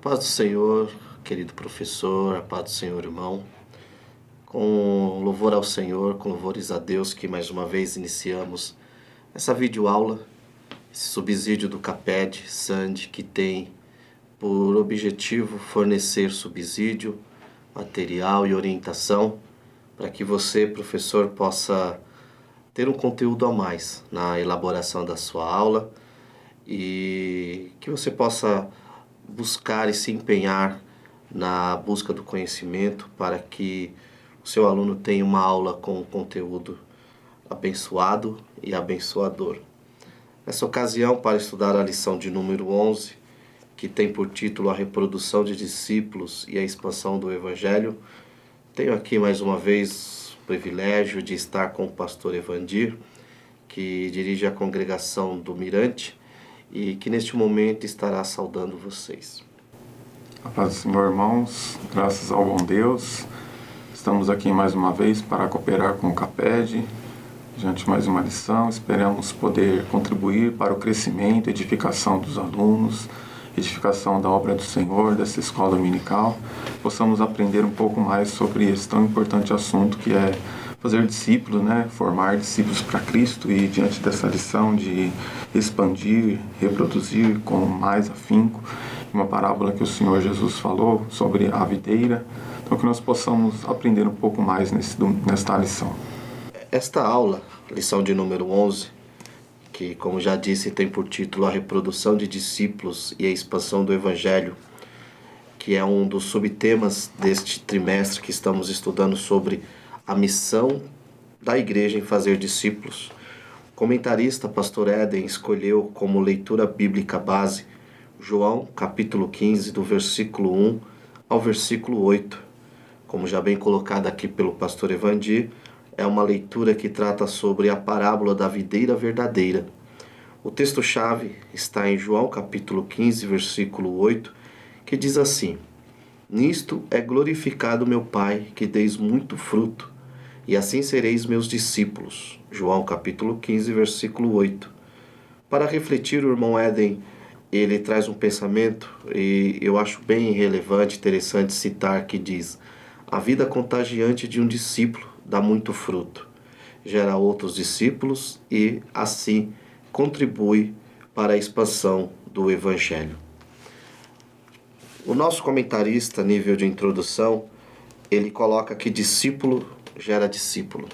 Paz do Senhor, querido professor, a paz do Senhor, irmão. Com louvor ao Senhor, com louvores a Deus, que mais uma vez iniciamos essa videoaula, esse subsídio do CAPED, SAND, que tem por objetivo fornecer subsídio, material e orientação para que você, professor, possa ter um conteúdo a mais na elaboração da sua aula e que você possa buscar e se empenhar na busca do conhecimento para que o seu aluno tenha uma aula com conteúdo abençoado e abençoador. Nessa ocasião, para estudar a lição de número 11, que tem por título A Reprodução de Discípulos e a Expansão do Evangelho, tenho aqui mais uma vez o privilégio de estar com o pastor Evandir, que dirige a congregação do Mirante, e que neste momento estará saudando vocês. A paz do Senhor, irmãos, graças ao bom Deus, estamos aqui mais uma vez para cooperar com o CAPED, diante de mais uma lição. Esperamos poder contribuir para o crescimento e edificação dos alunos, edificação da obra do Senhor, dessa escola dominical, possamos aprender um pouco mais sobre esse tão importante assunto que é fazer discípulos, formar discípulos para Cristo, e diante dessa lição de expandir, reproduzir com mais afinco, uma parábola que o Senhor Jesus falou sobre a videira, então que nós possamos aprender um pouco mais nesta lição. Esta aula, lição de número 11, que, como já disse, tem por título A Reprodução de Discípulos e a Expansão do Evangelho, que é um dos subtemas deste trimestre que estamos estudando sobre a missão da igreja em fazer discípulos. O comentarista pastor Éden escolheu como leitura bíblica base João capítulo 15, do versículo 1 ao versículo 8. Como já bem colocado aqui pelo pastor Evandir, é uma leitura que trata sobre a parábola da videira verdadeira. O texto-chave está em João capítulo 15, versículo 8, que diz assim: Nisto é glorificado meu Pai, que deis muito fruto, e assim sereis meus discípulos. João capítulo 15, versículo 8. Para refletir, o irmão Éden, ele traz um pensamento, e eu acho bem relevante, interessante citar, que diz: a vida contagiante de um discípulo dá muito fruto, gera outros discípulos e, assim, contribui para a expansão do Evangelho. O nosso comentarista, nível de introdução, ele coloca que discípulo gera discípulo.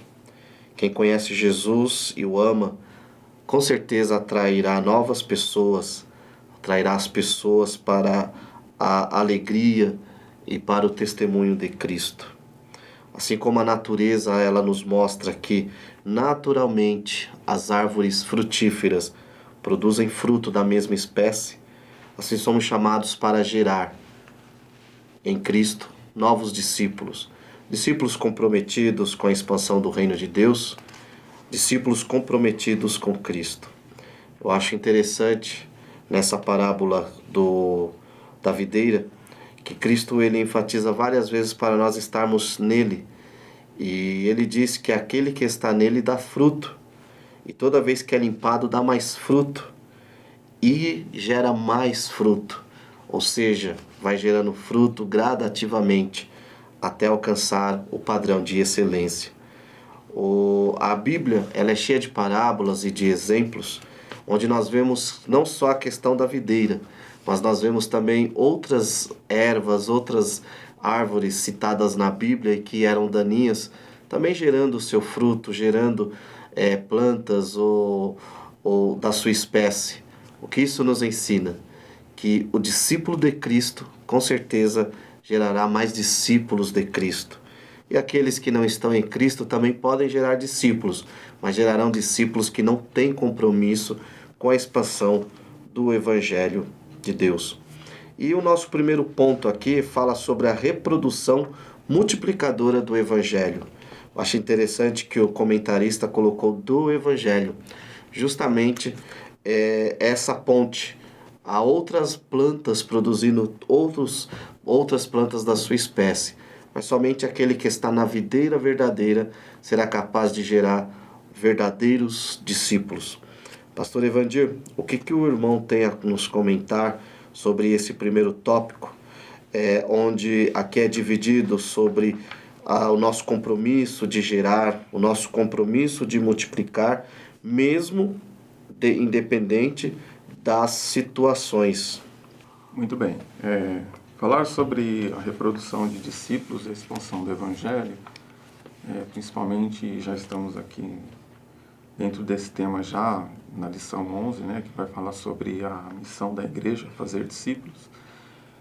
Quem conhece Jesus e o ama, com certeza atrairá novas pessoas, atrairá as pessoas para a alegria e para o testemunho de Cristo. Assim como a natureza, ela nos mostra que, naturalmente, as árvores frutíferas produzem fruto da mesma espécie, assim somos chamados para gerar em Cristo novos discípulos. Discípulos comprometidos com a expansão do reino de Deus, discípulos comprometidos com Cristo. Eu acho interessante, nessa parábola da videira, que Cristo ele enfatiza várias vezes para nós estarmos nele. E ele diz que aquele que está nele dá fruto. E toda vez que é limpado, dá mais fruto. E gera mais fruto. Ou seja, vai gerando fruto gradativamente até alcançar o padrão de excelência. A Bíblia ela é cheia de parábolas e de exemplos, onde nós vemos não só a questão da videira, mas nós vemos também outras ervas, outras árvores citadas na Bíblia e que eram daninhas, também gerando o seu fruto, gerando plantas ou da sua espécie. O que isso nos ensina? Que o discípulo de Cristo, com certeza, gerará mais discípulos de Cristo. E aqueles que não estão em Cristo também podem gerar discípulos, mas gerarão discípulos que não têm compromisso com a expansão do Evangelho de Deus. E o nosso primeiro ponto aqui fala sobre a reprodução multiplicadora do Evangelho. Eu acho interessante que o comentarista colocou do Evangelho, justamente essa ponte a outras plantas produzindo outras plantas da sua espécie. Mas somente aquele que está na videira verdadeira será capaz de gerar verdadeiros discípulos. Pastor Evandir, o que o irmão tem a nos comentar sobre esse primeiro tópico, onde aqui é dividido sobre o nosso compromisso de gerar, o nosso compromisso de multiplicar, mesmo independente das situações. Muito bem. Falar sobre a reprodução de discípulos e a expansão do Evangelho, principalmente já estamos aqui dentro desse tema já na lição 11, né, que vai falar sobre a missão da igreja, fazer discípulos.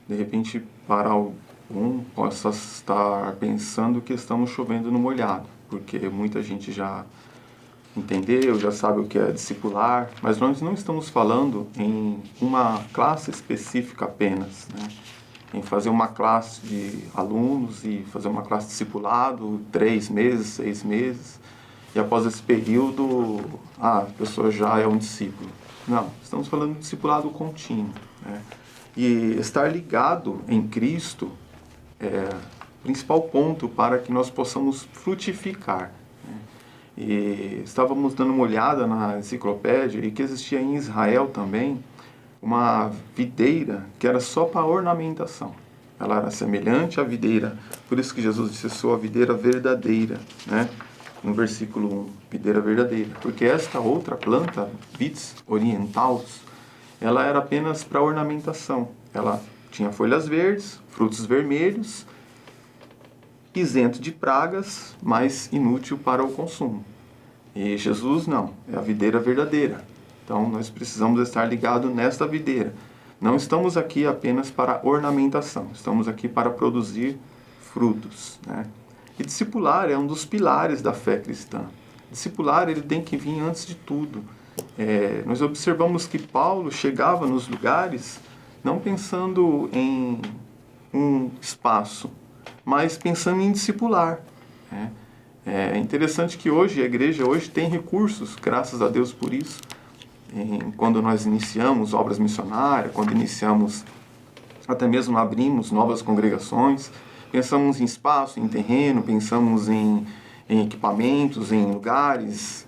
De repente, para algum possa estar pensando que estamos chovendo no molhado, porque muita gente já entendeu, já sabe o que é discipular, mas nós não estamos falando em uma classe específica apenas, né? Em fazer uma classe de alunos e fazer uma classe de discipulado, 3 meses, 6 meses, e após esse período, a pessoa já é um discípulo. Não, estamos falando de discipulado contínuo, né? E estar ligado em Cristo é o principal ponto para que nós possamos frutificar, né? E estávamos dando uma olhada na enciclopédia e que existia em Israel também uma videira que era só para ornamentação. Ela era semelhante à videira, por isso que Jesus disse: sou a videira verdadeira, né? No versículo 1, videira verdadeira. Porque esta outra planta, Vitis orientalis, ela era apenas para ornamentação. Ela tinha folhas verdes, frutos vermelhos, isento de pragas, mas inútil para o consumo. E Jesus não, é a videira verdadeira. Então nós precisamos estar ligados nesta videira. Não estamos aqui apenas para ornamentação, estamos aqui para produzir frutos, né? E discipular é um dos pilares da fé cristã. Discipular, ele tem que vir antes de tudo. Nós observamos que Paulo chegava nos lugares não pensando em um espaço, mas pensando em discipular, né? É interessante que hoje a igreja tem recursos, graças a Deus por isso. Quando nós iniciamos obras missionárias, quando iniciamos, até mesmo abrimos novas congregações, pensamos em espaço, em terreno, pensamos em equipamentos, em lugares.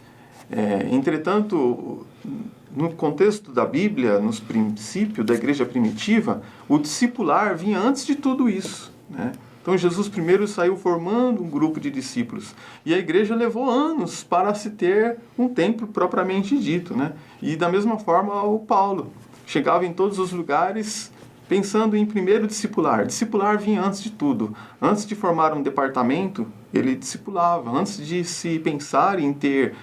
Entretanto, no contexto da Bíblia, nos princípios da igreja primitiva, o discipular vinha antes de tudo isso, né? Então Jesus primeiro saiu formando um grupo de discípulos. E a igreja levou anos para se ter um templo propriamente dito, né? E da mesma forma o Paulo chegava em todos os lugares pensando em primeiro discipular. Discipular vinha antes de tudo. Antes de formar um departamento, ele discipulava. Antes de se pensar em ter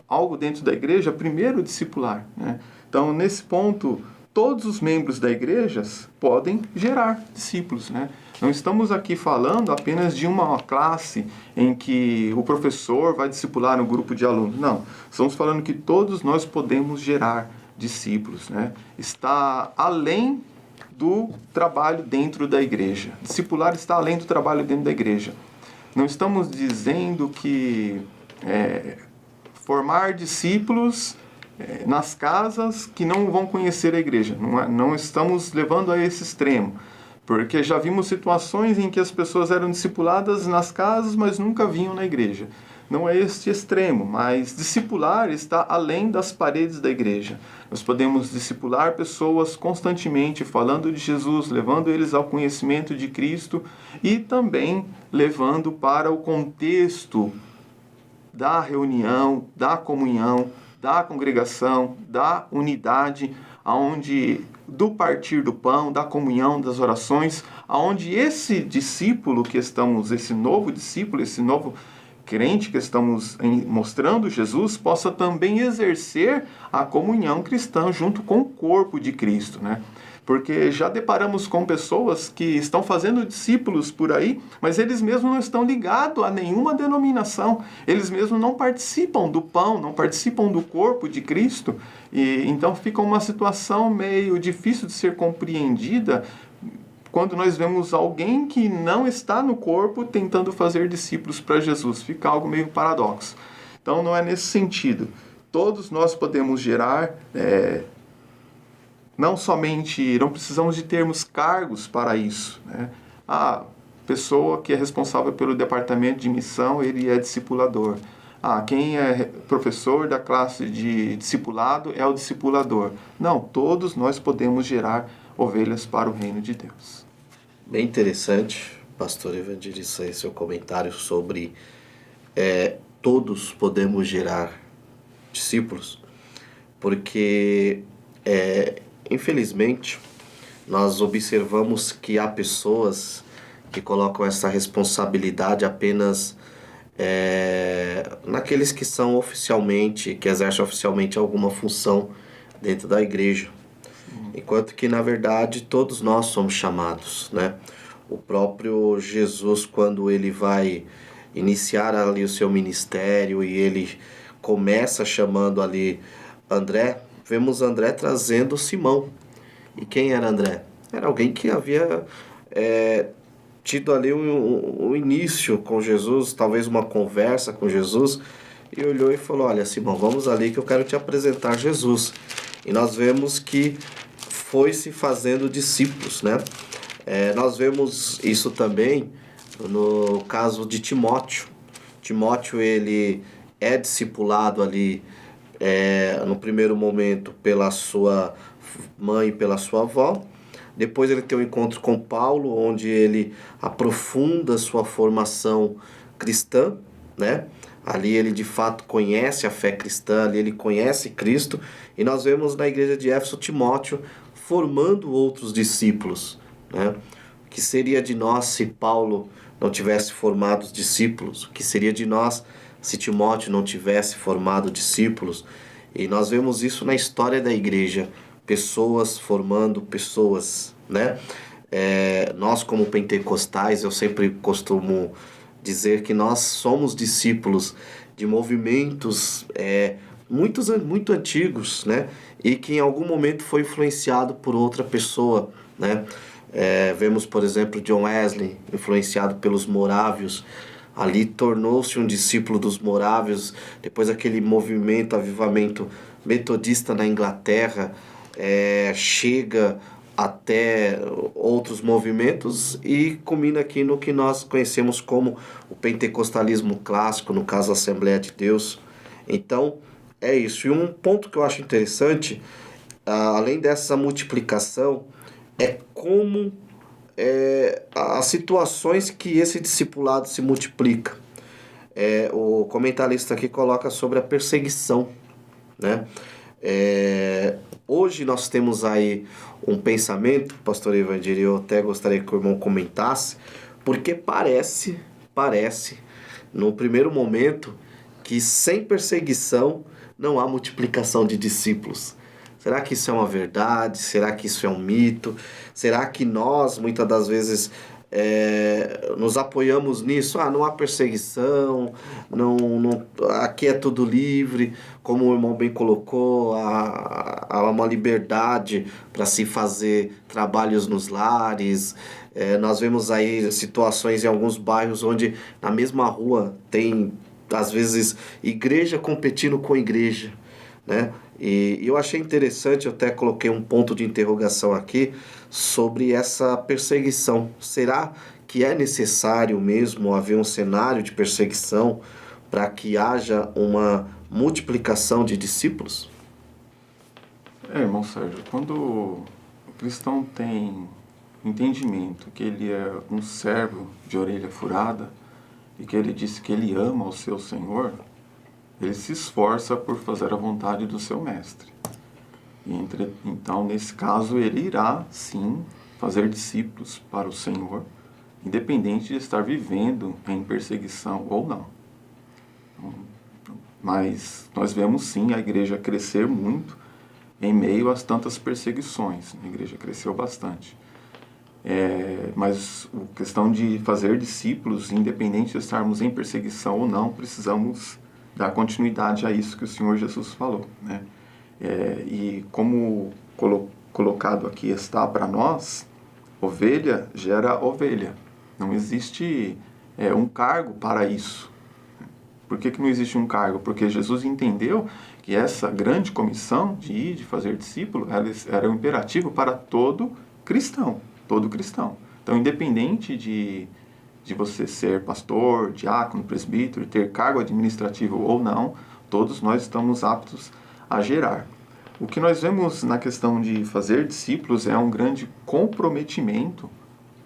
algo dentro da igreja, primeiro discipular, né? Então, nesse ponto, todos os membros da igreja podem gerar discípulos, né? Não estamos aqui falando apenas de uma classe em que o professor vai discipular um grupo de alunos. Não, estamos falando que todos nós podemos gerar discípulos, né? Está além do trabalho dentro da igreja. Discipular está além do trabalho dentro da igreja. Não estamos dizendo que formar discípulos nas casas que não vão conhecer a igreja. Não estamos levando a esse extremo. Porque já vimos situações em que as pessoas eram discipuladas nas casas, mas nunca vinham na igreja. Não é este extremo, mas discipular está além das paredes da igreja. Nós podemos discipular pessoas constantemente, falando de Jesus, levando eles ao conhecimento de Cristo e também levando para o contexto da reunião, da comunhão, da congregação, da unidade, aonde do partir do pão, da comunhão, das orações, aonde esse discípulo que estamos, esse novo discípulo, esse novo crente que estamos mostrando Jesus, possa também exercer a comunhão cristã junto com o corpo de Cristo, né? Porque já deparamos com pessoas que estão fazendo discípulos por aí, mas eles mesmos não estão ligados a nenhuma denominação. Eles mesmos não participam do pão, não participam do corpo de Cristo. E então fica uma situação meio difícil de ser compreendida quando nós vemos alguém que não está no corpo tentando fazer discípulos para Jesus. Fica algo meio paradoxo. Então não é nesse sentido. Todos nós podemos gerar... Não precisamos de termos cargos para isso, né? A pessoa que é responsável pelo departamento de missão, ele é discipulador. Quem é professor da classe de discipulado é o discipulador. Não, todos nós podemos gerar ovelhas para o reino de Deus. Bem interessante, pastor Evangelista, esse seu comentário sobre todos podemos gerar discípulos, porque, infelizmente, nós observamos que há pessoas que colocam essa responsabilidade apenas naqueles que são oficialmente, que exercem oficialmente alguma função dentro da igreja. Enquanto que, na verdade, todos nós somos chamados, né? O próprio Jesus, quando ele vai iniciar ali o seu ministério e ele começa chamando ali André, vemos André trazendo Simão. E quem era André? Era alguém que havia tido ali um início com Jesus, talvez uma conversa com Jesus, e olhou e falou: olha, Simão, vamos ali que eu quero te apresentar Jesus. E nós vemos que foi se fazendo discípulos, né? Nós vemos isso também no caso de Timóteo. Timóteo, ele é discipulado ali no primeiro momento pela sua mãe e pela sua avó. Depois ele tem um encontro com Paulo, onde ele aprofunda sua formação cristã, né? Ali ele de fato conhece a fé cristã, ali ele conhece Cristo, e nós vemos na igreja de Éfeso Timóteo formando outros discípulos, né? O que seria de nós se Paulo não tivesse formado discípulos? O que seria de nós se Timóteo não tivesse formado discípulos? E nós vemos isso na história da igreja, pessoas formando pessoas, né? Nós como pentecostais, eu sempre costumo dizer que nós somos discípulos de movimentos muito antigos, né? E que em algum momento foi influenciado por outra pessoa, né? Vemos, por exemplo, John Wesley, influenciado pelos morávios, ali tornou-se um discípulo dos morávios. Depois aquele movimento, avivamento metodista na Inglaterra, chega até outros movimentos e culmina aqui no que nós conhecemos como o pentecostalismo clássico, no caso a Assembleia de Deus. Então, é isso. E um ponto que eu acho interessante, além dessa multiplicação, é como as situações que esse discipulado se multiplica. O comentarista aqui coloca sobre a perseguição, né? Hoje nós temos aí um pensamento, pastor Evangelho, eu até gostaria que o irmão comentasse, porque parece, no primeiro momento, que sem perseguição não há multiplicação de discípulos. Será que isso é uma verdade? Será que isso é um mito? Será que nós, muitas das vezes, nos apoiamos nisso? Não há perseguição, aqui é tudo livre, como o irmão bem colocou, há uma liberdade para se fazer trabalhos nos lares. Nós vemos aí situações em alguns bairros onde na mesma rua tem, às vezes, igreja competindo com igreja, né? E eu achei interessante, eu até coloquei um ponto de interrogação aqui sobre essa perseguição. Será que é necessário mesmo haver um cenário de perseguição para que haja uma multiplicação de discípulos? Irmão Sérgio, quando o cristão tem entendimento que ele é um servo de orelha furada e que ele diz que ele ama o seu Senhor, ele se esforça por fazer a vontade do seu mestre. Então, nesse caso, ele irá, sim, fazer discípulos para o Senhor, independente de estar vivendo em perseguição ou não. Mas nós vemos, sim, a igreja crescer muito em meio às tantas perseguições. A igreja cresceu bastante. Mas a questão de fazer discípulos, independente de estarmos em perseguição ou não, precisamos dar continuidade a isso que o Senhor Jesus falou, né? E como colocado aqui está para nós, ovelha gera ovelha. Não existe um cargo para isso. Por que não existe um cargo? Porque Jesus entendeu que essa grande comissão de ir, de fazer discípulo, era um imperativo para todo cristão. Todo cristão. Então, independente de você ser pastor, diácono, presbítero, ter cargo administrativo ou não, todos nós estamos aptos a gerar. O que nós vemos na questão de fazer discípulos é um grande comprometimento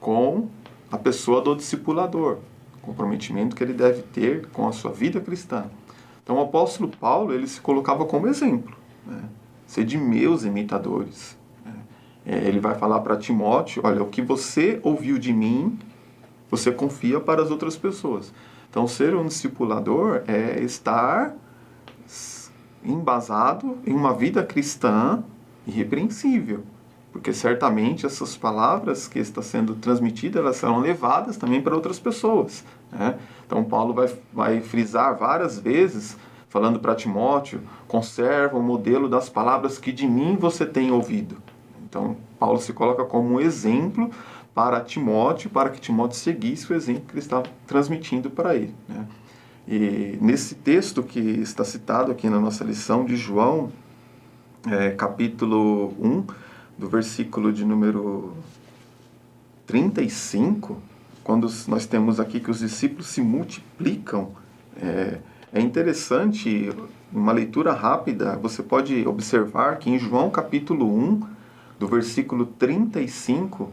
com a pessoa do discipulador, o comprometimento que ele deve ter com a sua vida cristã. Então o apóstolo Paulo, ele se colocava como exemplo, né? Sede meus imitadores. Ele vai falar para Timóteo, olha, o que você ouviu de mim, você confia para as outras pessoas. Então ser um discipulador é estar embasado em uma vida cristã irrepreensível. Porque certamente essas palavras que estão sendo transmitidas, elas serão levadas também para outras pessoas, né? Então Paulo vai frisar várias vezes, falando para Timóteo, conserva o modelo das palavras que de mim você tem ouvido. Então Paulo se coloca como um exemplo para Timóteo, para que Timóteo seguisse o exemplo que ele estava transmitindo para ele, né? E nesse texto que está citado aqui na nossa lição de João, capítulo 1, do versículo de número 35, quando nós temos aqui que os discípulos se multiplicam, é interessante, uma leitura rápida, você pode observar que em João capítulo 1, do versículo 35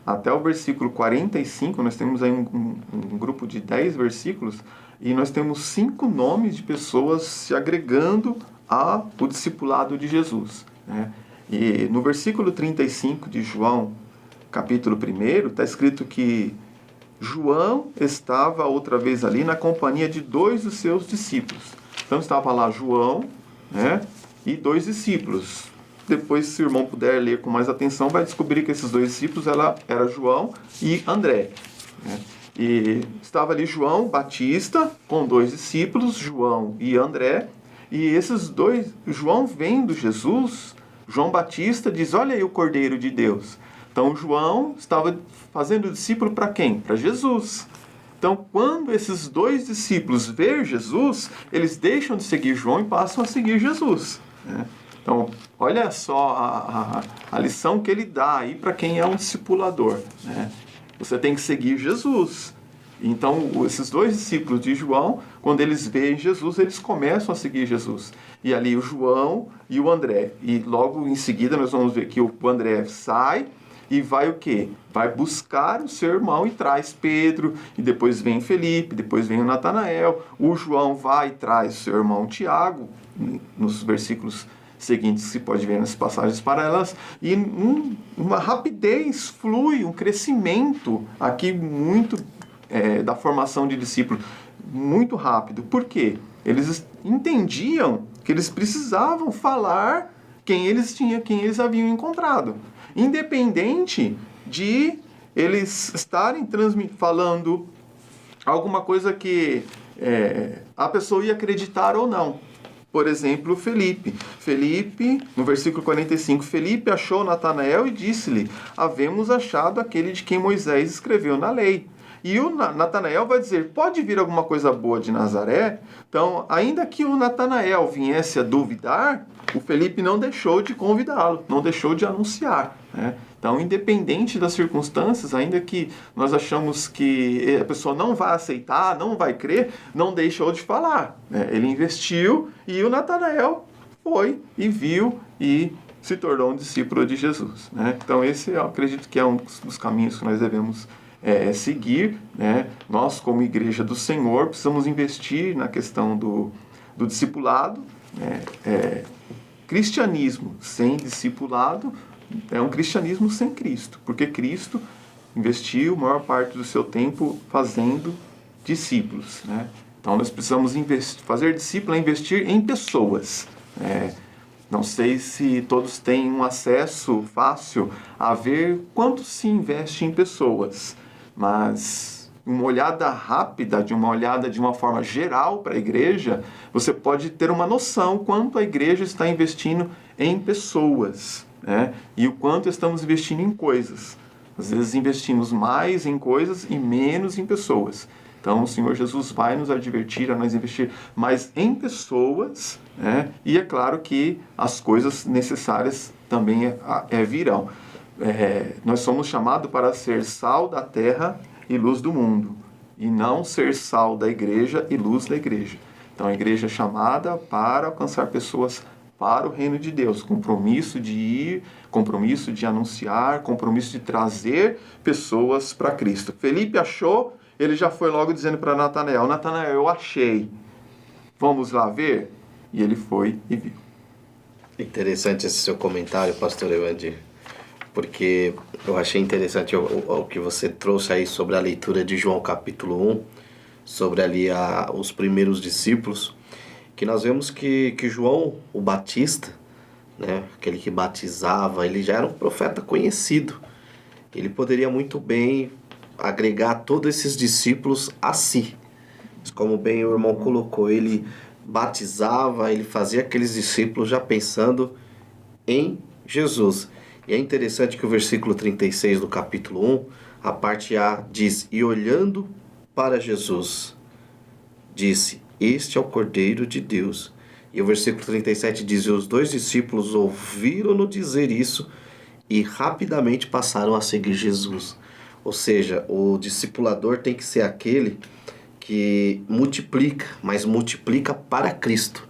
até o versículo 45, nós temos aí um grupo de 10 versículos, e nós temos 5 nomes de pessoas se agregando ao discipulado de Jesus, né? E no versículo 35 de João, capítulo 1, está escrito que João estava outra vez ali na companhia de 2 dos seus discípulos. Então estava lá João, né, e 2 discípulos. Depois, se o irmão puder ler com mais atenção, vai descobrir que esses 2 discípulos era João e André, né? E estava ali João Batista com 2 discípulos, João e André. E esses 2, João vendo Jesus, João Batista diz, olha aí o Cordeiro de Deus. Então João estava fazendo discípulo para quem? Para Jesus. Então quando esses 2 discípulos veem Jesus, eles deixam de seguir João e passam a seguir Jesus, né? Então olha só a lição que ele dá aí para quem é um discipulador, né? Você tem que seguir Jesus. Então, esses 2 discípulos de João, quando eles veem Jesus, eles começam a seguir Jesus. E ali o João e o André. E logo em seguida nós vamos ver que o André sai e vai o quê? Vai buscar o seu irmão e traz Pedro. E depois vem Felipe, depois vem o Natanael. O João vai e traz o seu irmão Tiago, nos versículos seguintes se pode ver nas passagens paralelas, e uma rapidez flui, um crescimento aqui muito da formação de discípulo, muito rápido. Por quê? Eles entendiam que eles precisavam falar quem eles haviam encontrado, independente de eles estarem falando alguma coisa que a pessoa ia acreditar ou não. Por exemplo, Felipe, no versículo 45, Felipe achou Natanael e disse-lhe, havemos achado aquele de quem Moisés escreveu na lei. E o Natanael vai dizer, pode vir alguma coisa boa de Nazaré? Então, ainda que o Natanael viesse a duvidar, o Felipe não deixou de convidá-lo, não deixou de anunciar, né? Então, independente das circunstâncias, ainda que nós achamos que a pessoa não vai aceitar, não vai crer, não deixou de falar, né? Ele investiu e o Natanael foi e viu e se tornou um discípulo de Jesus, né? Então, esse eu acredito que é um dos caminhos que nós devemos seguir, né? Nós, como Igreja do Senhor, precisamos investir na questão do discipulado, né? Cristianismo sem discipulado é um cristianismo sem Cristo, porque Cristo investiu a maior parte do seu tempo fazendo discípulos, né? Então nós precisamos fazer discípulo é investir em pessoas. Não sei se todos têm um acesso fácil a ver quanto se investe em pessoas, mas uma olhada rápida, de uma forma geral para a igreja, você pode ter uma noção quanto a igreja está investindo em pessoas, né? E o quanto estamos investindo em coisas. Às vezes investimos mais em coisas e menos em pessoas. Então o Senhor Jesus vai nos advertir a nós investir mais em pessoas, né? E é claro que as coisas necessárias também virão. Nós somos chamados para ser sal da terra e luz do mundo, e não ser sal da igreja e luz da igreja. Então a igreja é chamada para alcançar pessoas para o reino de Deus, compromisso de ir, compromisso de anunciar, compromisso de trazer pessoas para Cristo. Felipe achou, ele já foi logo dizendo para Natanael: Natanael, eu achei, vamos lá ver? E ele foi e viu. Interessante esse seu comentário, pastor Evandir, porque eu achei interessante o que você trouxe aí sobre a leitura de João capítulo 1, sobre ali os primeiros discípulos, que nós vemos que João, o Batista, né, aquele que batizava, ele já era um profeta conhecido. Ele poderia muito bem agregar todos esses discípulos a si. Como bem o irmão colocou, ele batizava, ele fazia aqueles discípulos já pensando em Jesus. E é interessante que o versículo 36 do capítulo 1, a parte A diz: e olhando para Jesus, disse: este é o Cordeiro de Deus. E o versículo 37 diz: e os dois discípulos ouviram-no dizer isso e rapidamente passaram a seguir Jesus. Ou seja, o discipulador tem que ser aquele que multiplica, mas multiplica para Cristo,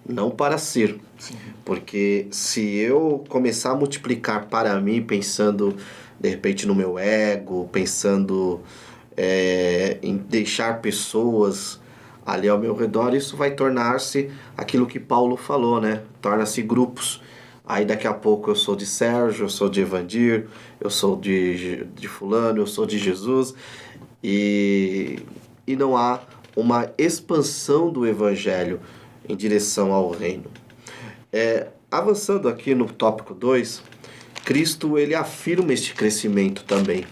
não para ser. Sim. Porque se eu começar a multiplicar para mim, pensando de repente no meu ego, pensando em deixar pessoas ali ao meu redor, isso vai tornar-se aquilo que Paulo falou, né? Torna-se grupos. Aí daqui a pouco eu sou de Sérgio, eu sou de Evandir, eu sou de fulano, eu sou de Jesus, e não há uma expansão do Evangelho em direção ao reino. Avançando aqui no tópico 2, Cristo ele afirma este crescimento também.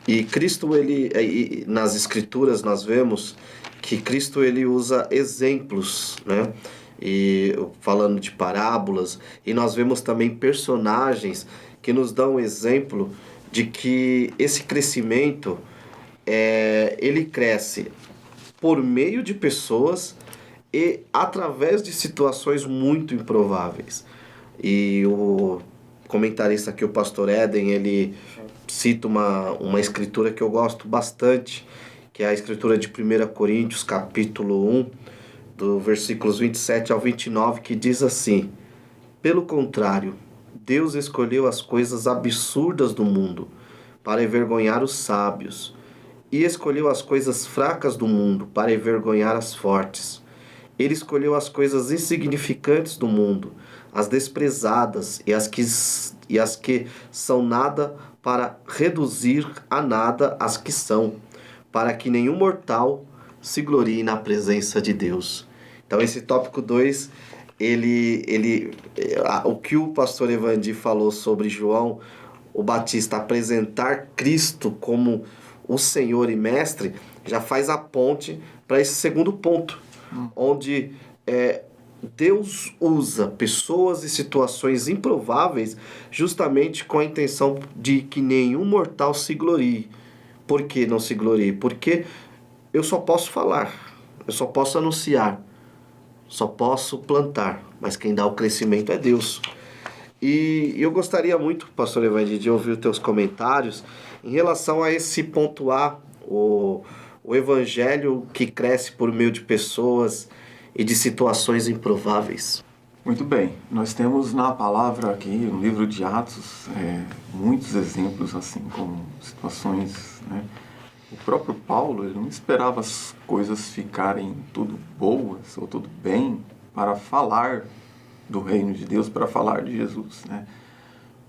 E Cristo, nas Escrituras nós vemos que Cristo ele usa exemplos, né? E falando de parábolas, e nós vemos também personagens que nos dão exemplo de que esse crescimento ele cresce por meio de pessoas e através de situações muito improváveis. E o comentarista aqui, o pastor Éden, ele cita uma escritura que eu gosto bastante, que é a escritura de 1 Coríntios, capítulo 1, do versículos 27 ao 29, que diz assim: pelo contrário, Deus escolheu as coisas absurdas do mundo para envergonhar os sábios, e escolheu as coisas fracas do mundo para envergonhar as fortes. Ele escolheu as coisas insignificantes do mundo, as desprezadas e as que são nada, para reduzir a nada as que são, para que nenhum mortal se glorie na presença de Deus. Então esse tópico 2, o que o pastor Evandir falou sobre João o Batista apresentar Cristo como o Senhor e Mestre, já faz a ponte para esse segundo ponto, onde Deus usa pessoas e situações improváveis justamente com a intenção de que nenhum mortal se glorie. Por que não se glorie? Porque eu só posso falar, eu só posso anunciar, só posso plantar, mas quem dá o crescimento é Deus. E eu gostaria muito, pastor Evandir, de ouvir os teus comentários em relação a esse ponto A, o evangelho que cresce por meio de pessoas e de situações improváveis. Muito bem, nós temos na palavra aqui, no livro de Atos, muitos exemplos assim, como situações, né? O próprio Paulo, ele não esperava as coisas ficarem tudo boas ou tudo bem para falar do reino de Deus, para falar de Jesus, né?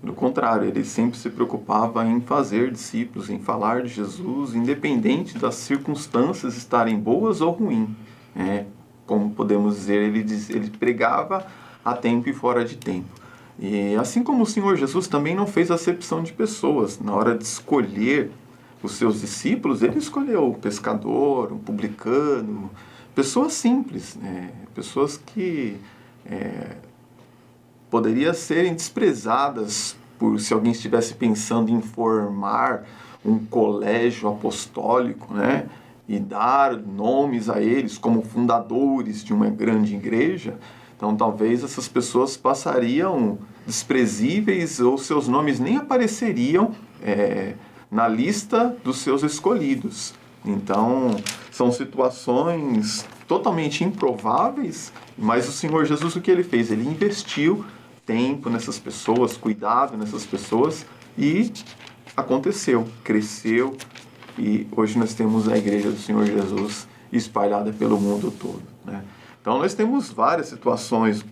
Pelo contrário, ele sempre se preocupava em fazer discípulos, em falar de Jesus, independente das circunstâncias estarem boas ou ruins, né? Como podemos dizer, ele pregava a tempo e fora de tempo. E assim como o Senhor Jesus também não fez acepção de pessoas. Na hora de escolher os seus discípulos, ele escolheu um pescador, um publicano, pessoas simples, né? Pessoas que poderiam serem desprezadas por se alguém estivesse pensando em formar um colégio apostólico, né? E dar nomes a eles como fundadores de uma grande igreja. Então talvez essas pessoas passariam desprezíveis ou seus nomes nem apareceriam na lista dos seus escolhidos. Então são situações totalmente improváveis, mas o Senhor Jesus, o que ele fez? Ele investiu tempo nessas pessoas, cuidado nessas pessoas, e aconteceu, cresceu, e hoje nós temos a Igreja do Senhor Jesus espalhada pelo mundo todo, né? Então nós temos várias situações,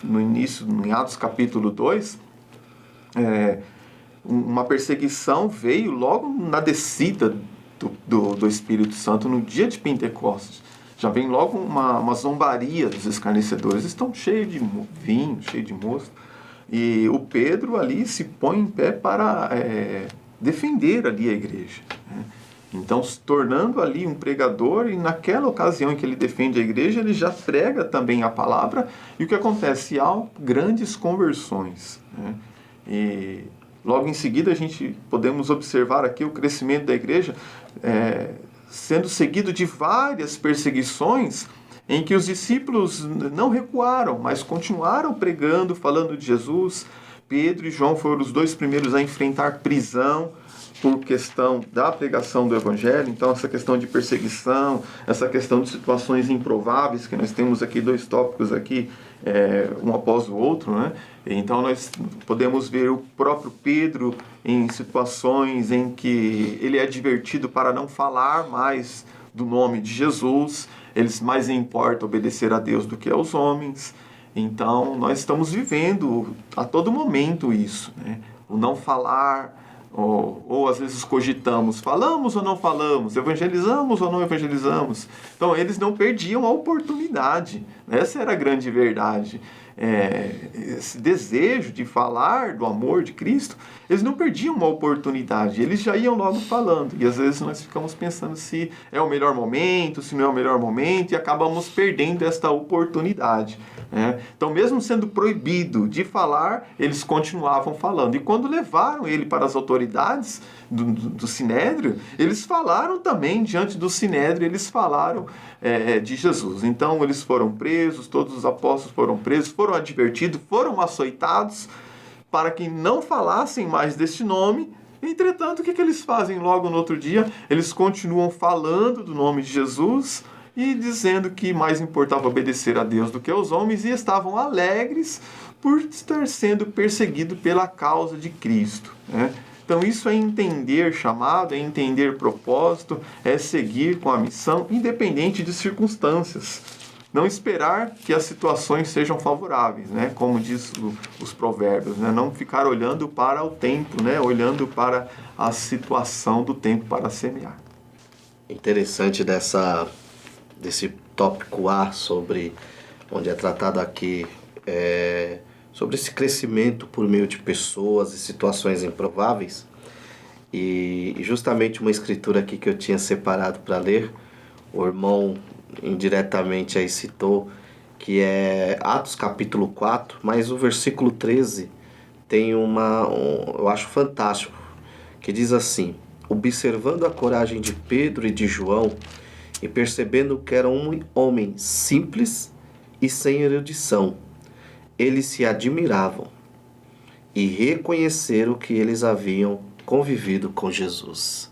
no início, em Atos capítulo 2, uma perseguição veio logo na descida do Espírito Santo no dia de Pentecostes. Já vem logo uma zombaria dos escarnecedores. Estão cheios de vinho, cheios de mosto. E o Pedro ali se põe em pé para defender ali a igreja, né? Então, se tornando ali um pregador, e naquela ocasião em que ele defende a igreja, ele já prega também a palavra. E o que acontece? Há grandes conversões, né? E logo em seguida podemos observar aqui o crescimento da igreja, sendo seguido de várias perseguições em que os discípulos não recuaram, mas continuaram pregando, falando de Jesus. Pedro e João foram os dois primeiros a enfrentar prisão por questão da pregação do Evangelho. Então, essa questão de perseguição, essa questão de situações improváveis, que nós temos aqui 2 tópicos aqui, um após o outro, né? Então, nós podemos ver o próprio Pedro em situações em que ele é advertido para não falar mais do nome de Jesus. Eles mais importa obedecer a Deus do que aos homens. Então, nós estamos vivendo a todo momento isso, né? O não falar, ou às vezes cogitamos, falamos ou não falamos, evangelizamos ou não evangelizamos. Então eles não perdiam a oportunidade, essa era a grande verdade. Esse desejo de falar do amor de Cristo, eles não perdiam uma oportunidade, eles já iam logo falando. E às vezes nós ficamos pensando se é o melhor momento, se não é o melhor momento, e acabamos perdendo esta oportunidade, né? Então, mesmo sendo proibido de falar, eles continuavam falando. E quando levaram ele para as autoridades do Sinédrio, eles falaram também diante do Sinédrio, eles falaram de Jesus. Então, eles foram presos, todos os apóstolos foram presos, foram advertidos, foram açoitados, para que não falassem mais deste nome. Entretanto, o que eles fazem logo no outro dia? Eles continuam falando do nome de Jesus e dizendo que mais importava obedecer a Deus do que aos homens, e estavam alegres por estar sendo perseguido pela causa de Cristo, né? Então isso é entender chamado, é entender propósito, é seguir com a missão, independente de circunstâncias. Não esperar que as situações sejam favoráveis, né? Como diz os provérbios, né? Não ficar olhando para o tempo, né? Olhando para a situação do tempo para semear. Interessante desse tópico A, onde é tratado aqui sobre esse crescimento por meio de pessoas e situações improváveis. E justamente uma escritura aqui que eu tinha separado para ler, o irmão indiretamente aí citou, que é Atos capítulo 4, mas o versículo 13 tem eu acho fantástico, que diz assim: observando a coragem de Pedro e de João, e percebendo que era um homem simples e sem erudição, eles se admiravam e reconheceram que eles haviam convivido com Jesus.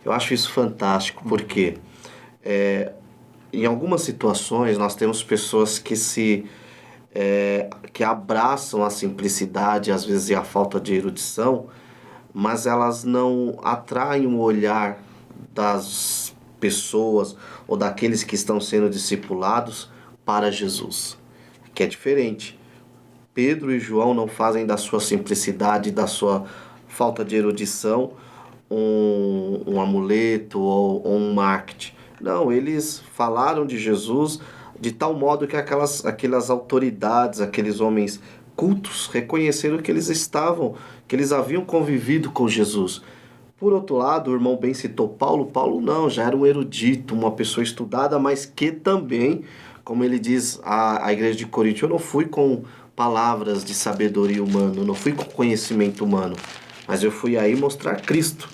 Eu acho isso fantástico, porque em algumas situações nós temos pessoas que abraçam a simplicidade, às vezes e a falta de erudição, mas elas não atraem o olhar das pessoas ou daqueles que estão sendo discipulados para Jesus, que é diferente. Pedro e João não fazem da sua simplicidade, da sua falta de erudição, um amuleto ou um marketing. Não, eles falaram de Jesus de tal modo que aquelas autoridades, aqueles homens cultos, reconheceram que eles haviam convivido com Jesus. Por outro lado, o irmão bem citou Paulo. Paulo não, já era um erudito, uma pessoa estudada, mas que também, como ele diz à igreja de Corinto, eu não fui com palavras de sabedoria humana, eu não fui com conhecimento humano, mas eu fui aí mostrar Cristo.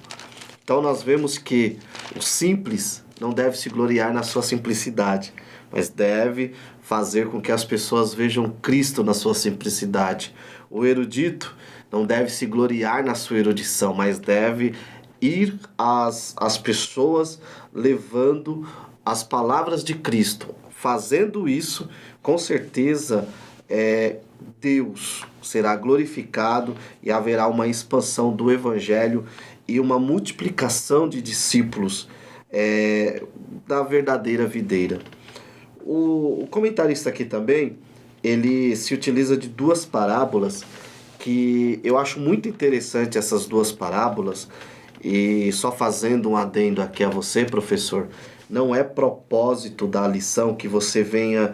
Então nós vemos que o simples não deve se gloriar na sua simplicidade, mas deve fazer com que as pessoas vejam Cristo na sua simplicidade. O erudito não deve se gloriar na sua erudição, mas deve ir às pessoas levando as palavras de Cristo. Fazendo isso, com certeza, Deus será glorificado e haverá uma expansão do Evangelho e uma multiplicação de discípulos da verdadeira videira. O comentarista aqui também, ele se utiliza de duas parábolas que eu acho muito interessante, essas duas parábolas, e só fazendo um adendo aqui a você, professor, não é propósito da lição que você venha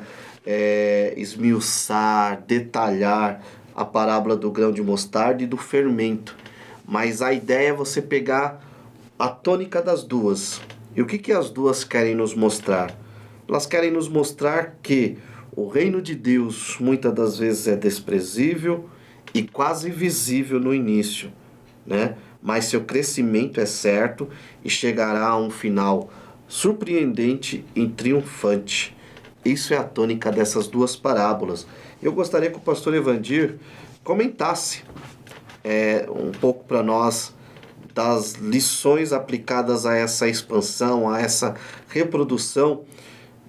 esmiuçar, detalhar a parábola do grão de mostarda e do fermento, mas a ideia é você pegar a tônica das duas. E o que as duas querem nos mostrar? Elas querem nos mostrar que o reino de Deus muitas das vezes é desprezível e quase invisível no início, né? Mas seu crescimento é certo e chegará a um final surpreendente e triunfante. Isso é a tônica dessas duas parábolas. Eu gostaria que o pastor Evandir comentasse um pouco para nós das lições aplicadas a essa expansão, a essa reprodução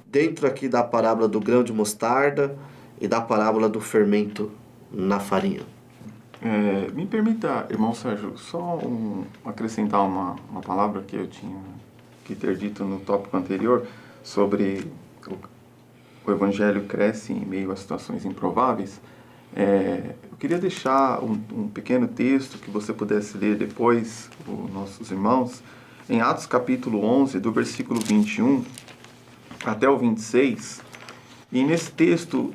dentro aqui da parábola do grão de mostarda e da parábola do fermento na farinha. Me permita, irmão Sérgio, só acrescentar uma palavra que eu tinha que ter dito no tópico anterior sobre o Evangelho cresce em meio a situações improváveis. Eu queria deixar um pequeno texto que você pudesse ler depois, os nossos irmãos, em Atos capítulo 11, do versículo 21 até o 26, e nesse texto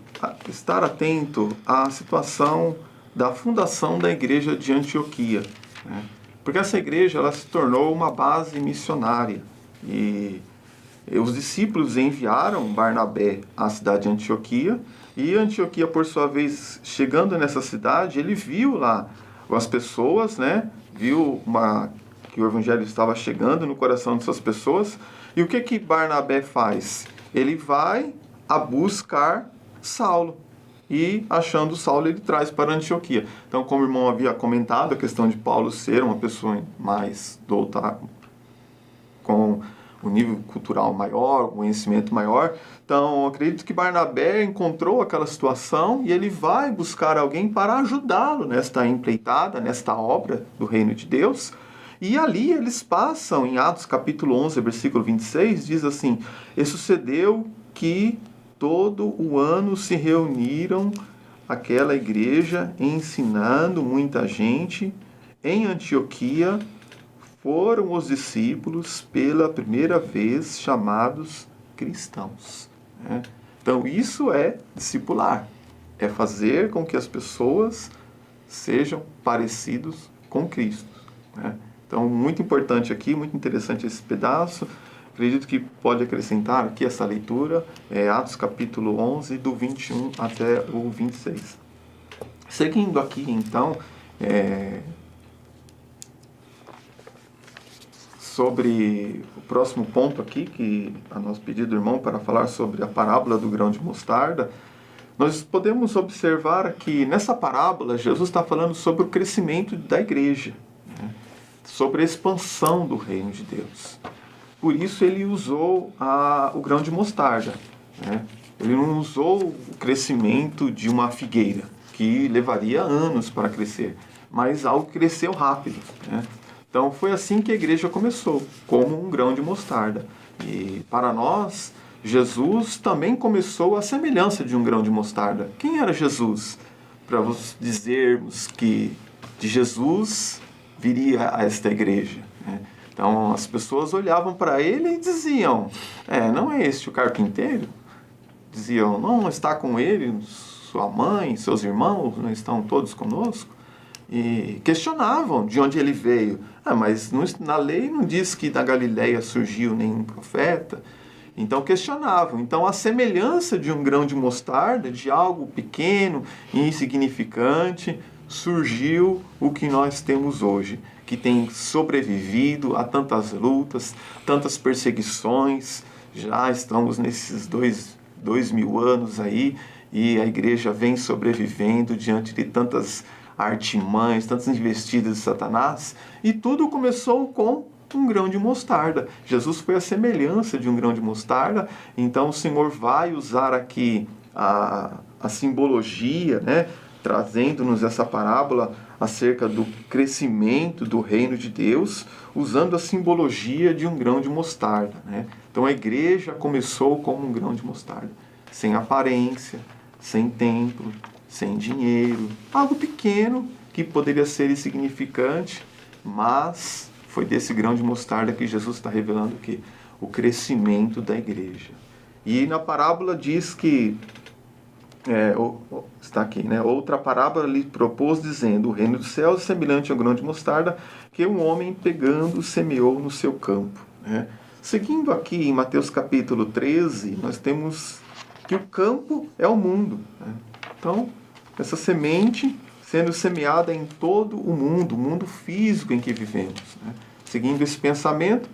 estar atento à situação da fundação da igreja de Antioquia, né? Porque essa igreja ela se tornou uma base missionária e os discípulos enviaram Barnabé à cidade de Antioquia, e Antioquia, por sua vez, chegando nessa cidade, ele viu lá as pessoas, né? Viu que o evangelho estava chegando no coração dessas pessoas. E o que Barnabé faz? Ele vai a buscar Saulo. E, achando Saulo, ele traz para Antioquia. Então, como o irmão havia comentado, a questão de Paulo ser uma pessoa mais doutada, com um nível cultural maior, um conhecimento maior. Então, eu acredito que Barnabé encontrou aquela situação e ele vai buscar alguém para ajudá-lo nesta empreitada, nesta obra do reino de Deus. E ali eles passam, em Atos capítulo 11, versículo 26, diz assim: E sucedeu que todo o ano se reuniram aquela igreja, ensinando muita gente. Em Antioquia foram os discípulos pela primeira vez chamados cristãos, né? Então isso é discipular, é fazer com que as pessoas sejam parecidos com Cristo, né? Então, muito importante aqui, muito interessante esse pedaço. Acredito que pode acrescentar aqui essa leitura, Atos capítulo 11, do 21 até o 26. Seguindo aqui, então, sobre o próximo ponto aqui, que a nosso pedido, irmão, para falar sobre a parábola do grão de mostarda, nós podemos observar que nessa parábola Jesus está falando sobre o crescimento da igreja, né? Sobre a expansão do reino de Deus. Por isso ele usou o grão de mostarda, né? Ele não usou o crescimento de uma figueira, que levaria anos para crescer, mas algo que cresceu rápido, né? Então foi assim que a igreja começou, como um grão de mostarda. E para nós, Jesus também começou à semelhança de um grão de mostarda. Quem era Jesus? Para dizermos que de Jesus viria a esta igreja, né? Então as pessoas olhavam para ele e diziam: não é este o carpinteiro? Diziam: não está com ele sua mãe, seus irmãos, não estão todos conosco? E questionavam de onde ele veio. Mas na lei não diz que da Galileia surgiu nenhum profeta. Então questionavam. Então a semelhança de um grão de mostarda, de algo pequeno e insignificante, surgiu o que nós temos hoje, que tem sobrevivido a tantas lutas, tantas perseguições. Já estamos nesses 2000 anos aí, e a igreja vem sobrevivendo diante de tantas artimanhas, tantas investidas de Satanás. E tudo começou com um grão de mostarda. Jesus foi a semelhança de um grão de mostarda, então o Senhor vai usar aqui a simbologia, né, trazendo-nos essa parábola acerca do crescimento do reino de Deus, usando a simbologia de um grão de mostarda, né? Então a igreja começou como um grão de mostarda, sem aparência, sem templo, sem dinheiro, algo pequeno que poderia ser insignificante, mas foi desse grão de mostarda que Jesus está revelando o crescimento da igreja. E na parábola diz que está aqui, né? Outra parábola lhe propôs, dizendo: o reino dos céus é semelhante ao grão de mostarda que um homem pegando semeou no seu campo, né? Seguindo aqui em Mateus capítulo 13, nós temos que o campo é o mundo, né? Então, essa semente sendo semeada em todo o mundo físico em que vivemos, né? Seguindo esse pensamento,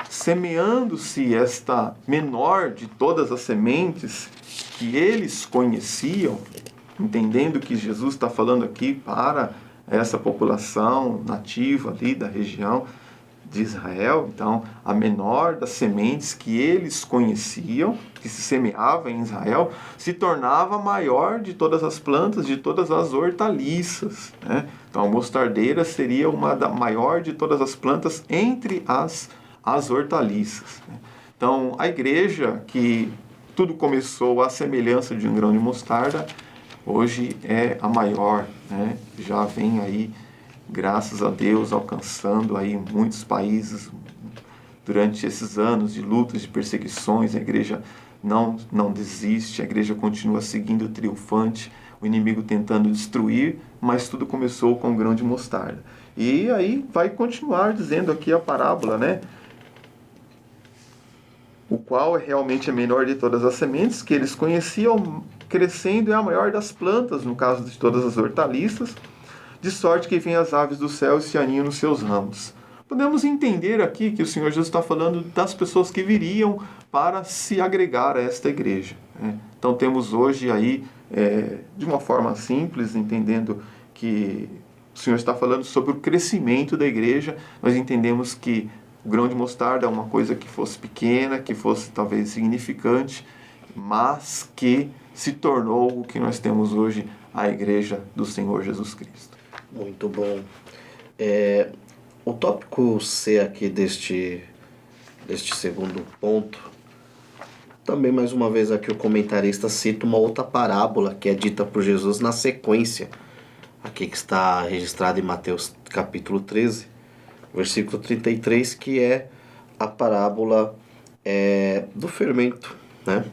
semeando-se esta menor de todas as sementes que eles conheciam, entendendo que Jesus está falando aqui para essa população nativa ali da região de Israel, então a menor das sementes que eles conheciam, que se semeava em Israel, se tornava a maior de todas as plantas, de todas as hortaliças, né? Então a mostardeira seria uma da maior de todas as plantas entre as hortaliças, né? Então a igreja, que tudo começou à semelhança de um grão de mostarda, hoje é a maior, né? Já vem aí, graças a Deus, alcançando aí muitos países. Durante esses anos de lutas, de perseguições, a igreja não desiste, a igreja continua seguindo triunfante, o inimigo tentando destruir, mas tudo começou com um grão de mostarda. E aí vai continuar dizendo aqui a parábola, né? O qual é realmente a menor de todas as sementes que eles conheciam, crescendo é a maior das plantas, no caso de todas as hortaliças, de sorte que vêm as aves do céu e se aninham nos seus ramos. Podemos entender aqui que o Senhor Jesus está falando das pessoas que viriam para se agregar a esta igreja, né? Então temos hoje aí, de uma forma simples, entendendo que o Senhor está falando sobre o crescimento da igreja, nós entendemos que o grão de mostarda é uma coisa que fosse pequena, que fosse talvez insignificante, mas que se tornou o que nós temos hoje, a igreja do Senhor Jesus Cristo. Muito bom. O tópico C aqui deste segundo ponto, também mais uma vez aqui o comentarista cita uma outra parábola que é dita por Jesus na sequência, aqui que está registrada em Mateus capítulo 13, versículo 33, que é a parábola do fermento, né?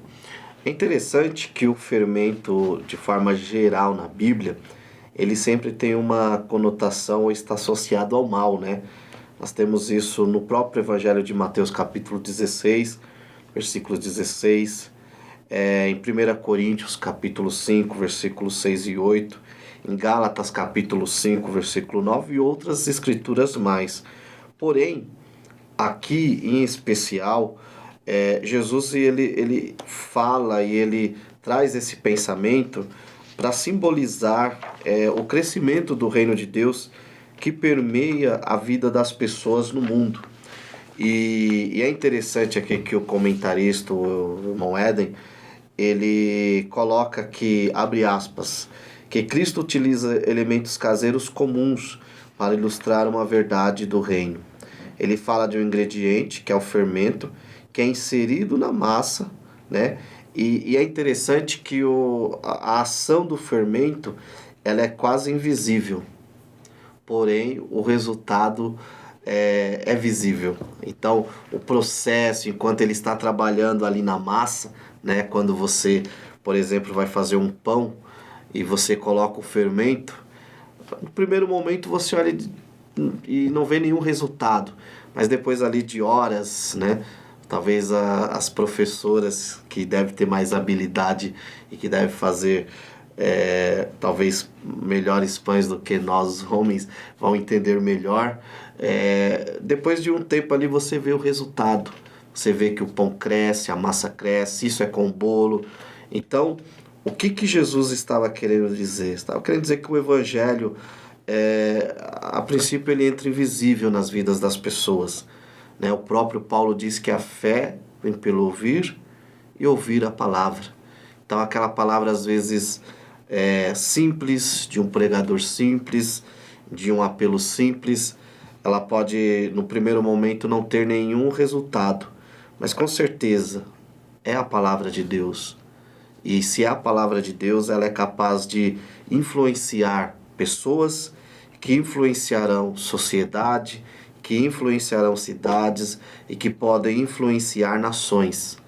É interessante que o fermento, de forma geral na Bíblia, ele sempre tem uma conotação ou está associado ao mal, né? Nós temos isso no próprio Evangelho de Mateus capítulo 16, versículos 16, em 1 Coríntios capítulo 5, versículos 6 e 8, em Gálatas capítulo 5, versículo 9 e outras escrituras mais. Porém, aqui em especial, Jesus ele fala e ele traz esse pensamento para simbolizar o crescimento do reino de Deus que permeia a vida das pessoas no mundo. E é interessante aqui que o comentarista, o irmão Éden, ele coloca que, abre aspas, que Cristo utiliza elementos caseiros comuns para ilustrar uma verdade do reino. Ele fala de um ingrediente, que é o fermento, que é inserido na massa, né? E é interessante que a ação do fermento ela é quase invisível, porém o resultado é visível. Então, o processo, enquanto ele está trabalhando ali na massa, né? Quando você, por exemplo, vai fazer um pão e você coloca o fermento, no primeiro momento você olha e não vê nenhum resultado, mas depois ali de horas, né? Talvez as professoras que devem ter mais habilidade e que devem fazer talvez melhores pães do que nós homens vão entender melhor. Depois de um tempo ali você vê o resultado. Você vê que o pão cresce, a massa cresce, isso é com o bolo. Então, o que Jesus estava querendo dizer? Estava querendo dizer que o Evangelho, a princípio, ele entra invisível nas vidas das pessoas. né? O próprio Paulo diz que a fé vem pelo ouvir e ouvir a palavra. Então aquela palavra às vezes simples, de um pregador simples, de um apelo simples, ela pode no primeiro momento não ter nenhum resultado, mas com certeza é a palavra de Deus. E se é a palavra de Deus, ela é capaz de influenciar pessoas, que influenciarão sociedade, que influenciarão cidades e que podem influenciar nações.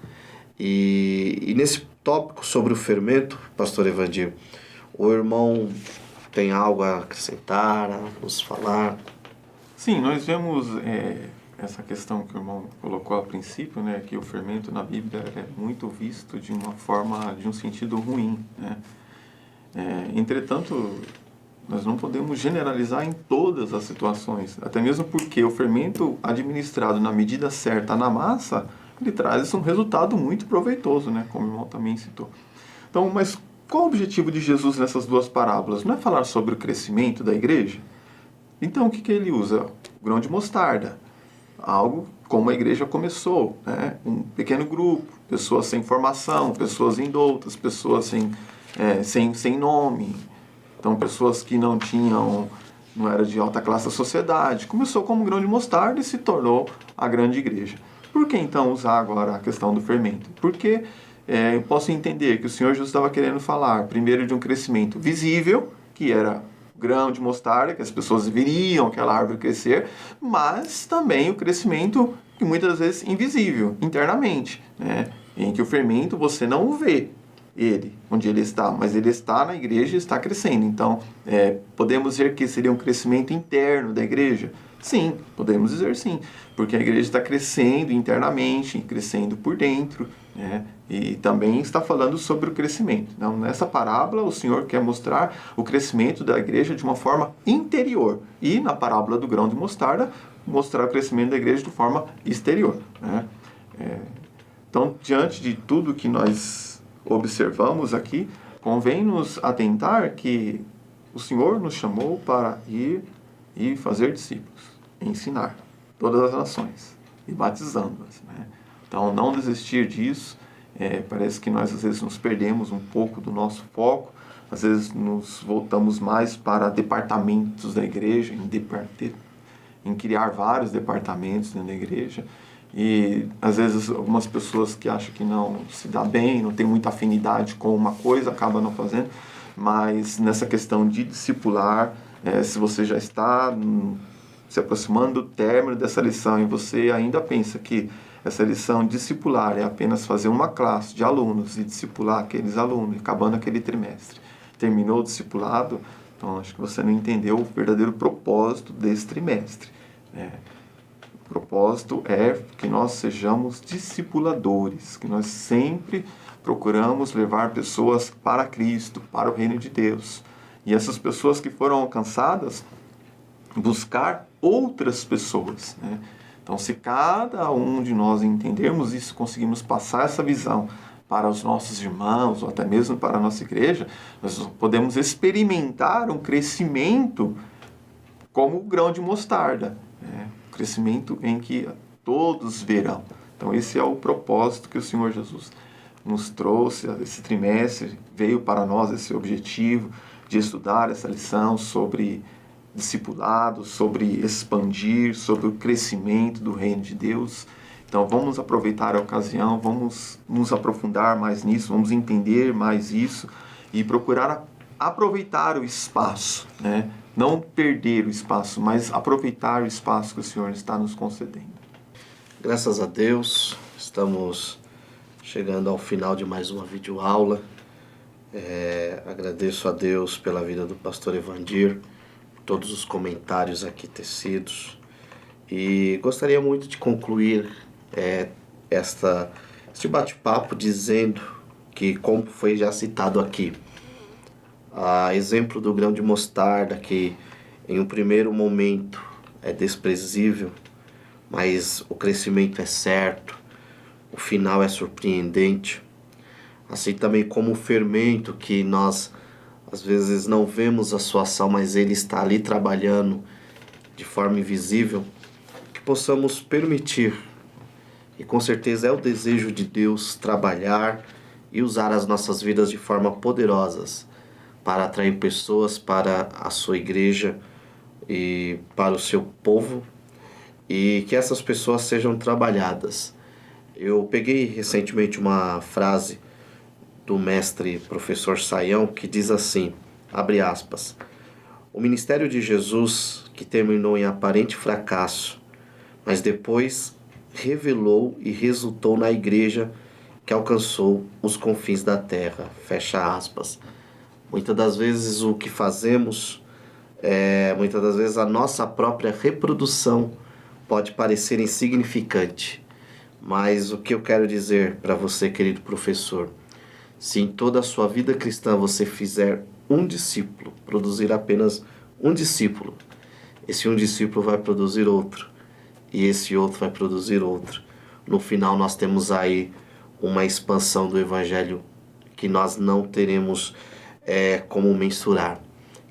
E nesse tópico sobre o fermento, pastor Evandir, o irmão tem algo a acrescentar, a nos falar? Sim, nós vemos essa questão que o irmão colocou a princípio, né, que o fermento na Bíblia é muito visto de uma forma, de um sentido ruim, né? Entretanto, nós não podemos generalizar em todas as situações, até mesmo porque o fermento administrado na medida certa na massa, ele traz um resultado muito proveitoso, né, como o irmão também citou. Então, mas qual o objetivo de Jesus nessas duas parábolas? Não é falar sobre o crescimento da igreja? Então, o que ele usa? O grão de mostarda. Algo como a igreja começou, né? Um pequeno grupo, pessoas sem formação, pessoas indoutas, pessoas sem nome. Então, pessoas que não era de alta classe da sociedade. Começou como um grão de mostarda e se tornou a grande igreja. Por que então usar agora a questão do fermento? Porque eu posso entender que o Senhor Jesus estava querendo falar, primeiro, de um crescimento visível, que era grão de mostarda, que as pessoas viriam aquela árvore crescer, mas também o crescimento que muitas vezes invisível, internamente, né? Em que o fermento você não vê ele, onde ele está, mas ele está na igreja e está crescendo. Então, podemos dizer que seria um crescimento interno da igreja? Sim, podemos dizer sim, porque a igreja está crescendo internamente, crescendo por dentro, né? E também está falando sobre o crescimento. Então, nessa parábola, o Senhor quer mostrar o crescimento da igreja de uma forma interior. E na parábola do grão de mostarda, mostrar o crescimento da igreja de forma exterior, né? Então, diante de tudo que nós observamos aqui, convém nos atentar que o Senhor nos chamou para ir e fazer discípulos, ensinar todas as nações e batizando-as, né? Então, não desistir disso. Parece que nós às vezes nos perdemos um pouco do nosso foco, às vezes nos voltamos mais para departamentos da igreja, em criar vários departamentos dentro da igreja, e às vezes algumas pessoas que acham que não se dá bem, não tem muita afinidade com uma coisa, acabam não fazendo, mas nessa questão de discipular, se você já está se aproximando do término dessa lição e você ainda pensa que essa lição discipular é apenas fazer uma classe de alunos e discipular aqueles alunos, acabando aquele trimestre. Terminou o discipulado, então acho que você não entendeu o verdadeiro propósito desse trimestre. O propósito é que nós sejamos discipuladores, que nós sempre procuramos levar pessoas para Cristo, para o reino de Deus. E essas pessoas que foram alcançadas, buscar outras pessoas, né? Então, se cada um de nós entendermos isso, conseguimos passar essa visão para os nossos irmãos, ou até mesmo para a nossa igreja, nós podemos experimentar um crescimento como o grão de mostarda, né? Um crescimento em que todos verão. Então, esse é o propósito que o Senhor Jesus nos trouxe esse trimestre, veio para nós esse objetivo de estudar essa lição sobre discipulado, sobre expandir, sobre o crescimento do reino de Deus. Então vamos aproveitar a ocasião, vamos nos aprofundar mais nisso, vamos entender mais isso e procurar aproveitar o espaço, né? Não perder o espaço, mas aproveitar o espaço que o Senhor está nos concedendo. Graças a Deus, estamos chegando ao final de mais uma videoaula. Agradeço a Deus pela vida do pastor Evandir, todos os comentários aqui tecidos, e gostaria muito de concluir este bate-papo dizendo que, como foi já citado aqui, a exemplo do grão de mostarda, que em um primeiro momento é desprezível, mas o crescimento é certo, o final é surpreendente, assim também como o fermento, que nós às vezes não vemos a sua ação, mas ele está ali trabalhando de forma invisível, que possamos permitir, e com certeza é o desejo de Deus, trabalhar e usar as nossas vidas de forma poderosas para atrair pessoas para a sua igreja e para o seu povo, e que essas pessoas sejam trabalhadas. Eu peguei recentemente uma frase do mestre professor Saião que diz assim, abre aspas, o ministério de Jesus, que terminou em aparente fracasso, mas depois revelou e resultou na igreja que alcançou os confins da terra, fecha aspas. Muitas das vezes o que fazemos, muitas das vezes a nossa própria reprodução pode parecer insignificante, mas o que eu quero dizer para você, querido professor, se em toda a sua vida cristã você fizer um discípulo, produzir apenas um discípulo, esse um discípulo vai produzir outro, e esse outro vai produzir outro. No final nós temos aí uma expansão do Evangelho que nós não teremos como mensurar.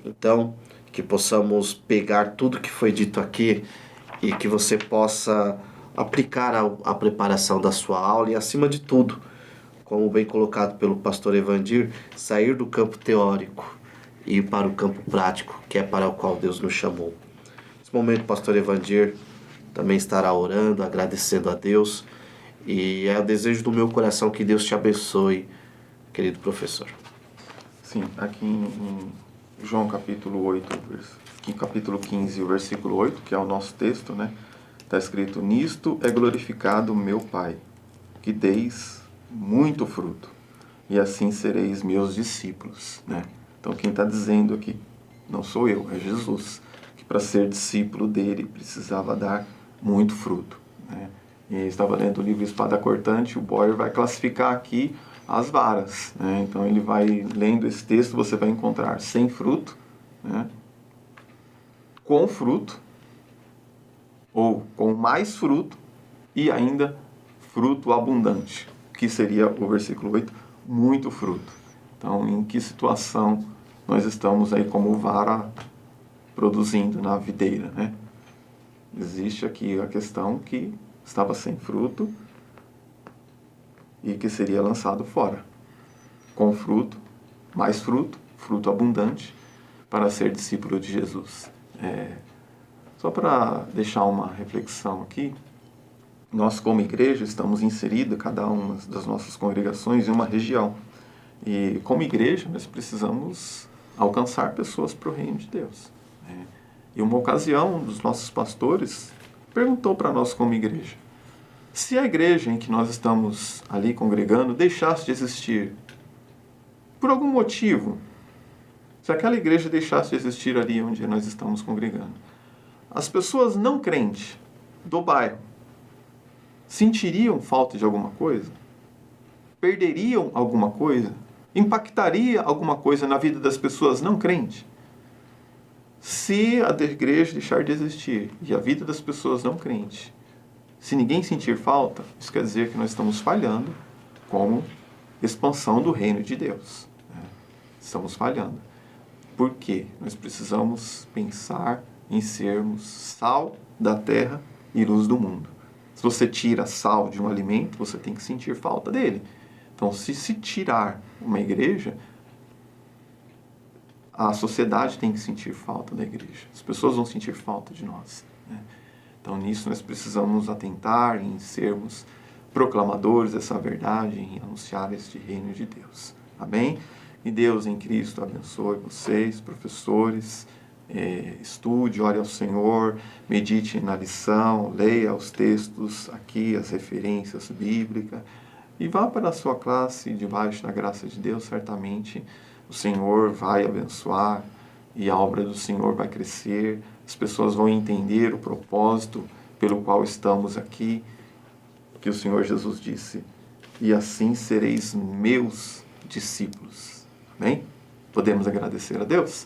Então, que possamos pegar tudo que foi dito aqui e que você possa aplicar a preparação da sua aula e, acima de tudo, como bem colocado pelo pastor Evandir, sair do campo teórico e ir para o campo prático, que é para o qual Deus nos chamou. Nesse momento, o pastor Evandir também estará orando, agradecendo a Deus, e é o desejo do meu coração que Deus te abençoe, querido professor. Sim, aqui em João capítulo 8, capítulo 15, o versículo 8, que é o nosso texto, né? Está escrito, nisto é glorificado meu Pai, que deis muito fruto, e assim sereis meus discípulos, né? Então quem está dizendo aqui, não sou eu, é Jesus, que para ser discípulo dele precisava dar muito fruto, né? E estava lendo o livro Espada Cortante, o Boyer vai classificar aqui as varas, né? Então ele vai lendo esse texto, você vai encontrar sem fruto, né? Com fruto, ou com mais fruto, e ainda fruto abundante, que seria o versículo 8, muito fruto. Então, em que situação nós estamos aí como vara produzindo na videira, né? Existe aqui a questão que estava sem fruto e que seria lançado fora. Com fruto, mais fruto, fruto abundante, para ser discípulo de Jesus. Só para deixar uma reflexão aqui, nós como igreja estamos inseridos, cada uma das nossas congregações, em uma região. E como igreja nós precisamos alcançar pessoas para o reino de Deus, né? E uma ocasião, um dos nossos pastores perguntou para nós como igreja, se a igreja em que nós estamos ali congregando deixasse de existir, por algum motivo, se aquela igreja deixasse de existir ali onde nós estamos congregando, as pessoas não crentes do bairro sentiriam falta de alguma coisa? Perderiam alguma coisa? Impactaria alguma coisa na vida das pessoas não crentes? Se a igreja deixar de existir e a vida das pessoas não crentes, se ninguém sentir falta, isso quer dizer que nós estamos falhando como expansão do reino de Deus, né? Estamos falhando. Por quê? Nós precisamos pensar em sermos sal da terra e luz do mundo. Se você tira sal de um alimento, você tem que sentir falta dele. Então, se tirar uma igreja, a sociedade tem que sentir falta da igreja. As pessoas vão sentir falta de nós, né? Então, nisso nós precisamos atentar em sermos proclamadores dessa verdade, em anunciar este reino de Deus. Amém? E Deus em Cristo abençoe vocês, professores. Estude, ore ao Senhor, medite na lição, leia os textos aqui, as referências bíblicas, e vá para a sua classe debaixo da graça de Deus. Certamente o Senhor vai abençoar e a obra do Senhor vai crescer, as pessoas vão entender o propósito pelo qual estamos aqui, que o Senhor Jesus disse, e assim sereis meus discípulos. Amém? Podemos agradecer a Deus?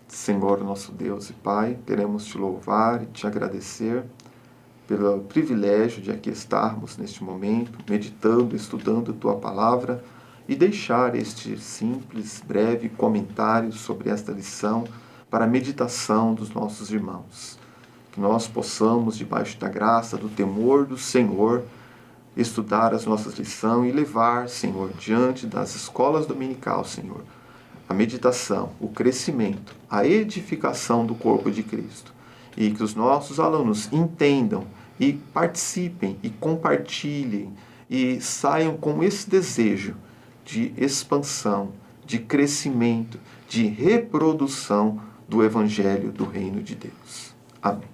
Senhor, nosso Deus e Pai, queremos te louvar e te agradecer pelo privilégio de aqui estarmos neste momento, meditando, estudando tua palavra e deixar este simples, breve comentário sobre esta lição para a meditação dos nossos irmãos. que nós possamos, debaixo da graça, do temor do Senhor, estudar as nossas lições e levar, Senhor, diante das escolas dominical, Senhor, a meditação, o crescimento, a edificação do corpo de Cristo. E que os nossos alunos entendam e participem e compartilhem e saiam com esse desejo de expansão, de crescimento, de reprodução do Evangelho do Reino de Deus. Amém.